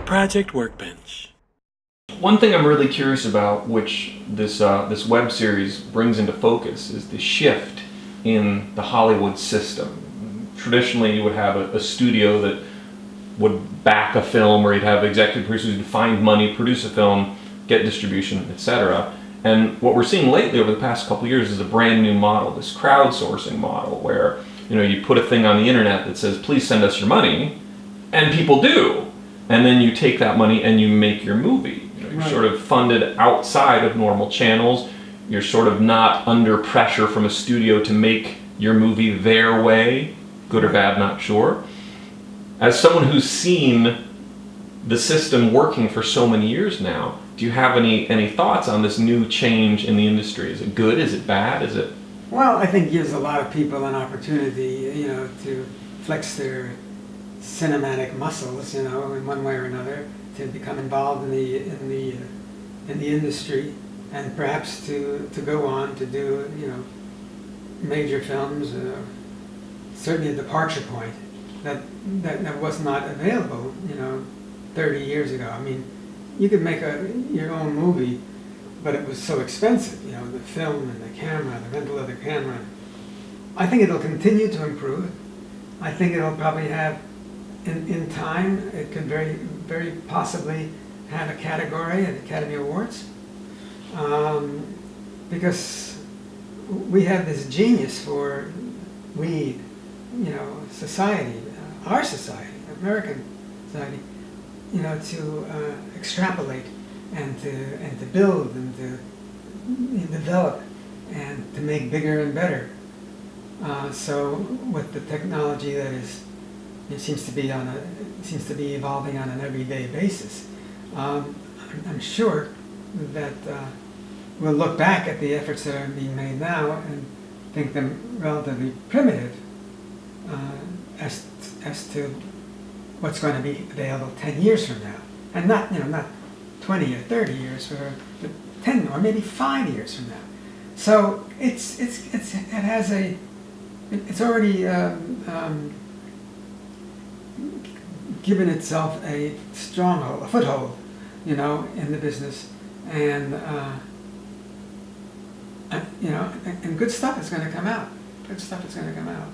Project Workbench. One thing I'm really curious about, which this web series brings into focus, is the shift in the Hollywood system. Traditionally, you would have a studio that would back a film, or you'd have executive producers who'd find money, produce a film, get distribution, etc. And what we're seeing lately over the past couple of years is a brand new model, this crowdsourcing model, where you put a thing on the internet that says, please send us your money, and people do. And then you take that money and you make your movie. You're Right. sort of funded outside of normal channels. You're sort of not under pressure from a studio to make your movie their way, good or bad, not sure. As someone who's seen the system working for so many years now, do you have any thoughts on this new change in the industry? Is it good? Is it bad? Is it? Well, I think it gives a lot of people an opportunity, to flex their cinematic muscles, in one way or another, to become involved in the industry, and perhaps to go on to do, major films. Certainly a departure point that was not available, 30 years ago. I mean, you could make your own movie, but it was so expensive, the film and the camera, the rental of the camera. I think it'll continue to improve. I think it'll probably have, in time, it could very, very possibly have a category at Academy Awards, because we have this genius for society, our society, American society, to extrapolate and to build and to develop and to make bigger and better. So with the technology that it seems to be evolving on an everyday basis, I'm sure that we'll look back at the efforts that are being made now and think them relatively primitive as to what's going to be available 10 years from now, and not 20 or 30 years, but 10 or maybe 5 years from now. So it's already given itself a stronghold, a foothold, in the business, and and good stuff is going to come out. Good stuff is going to come out.